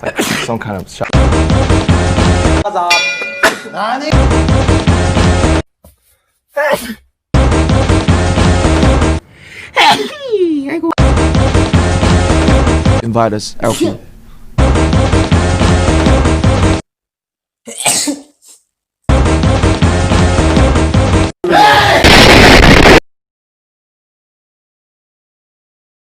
It's like some kind of shot. Invite us, Elfie.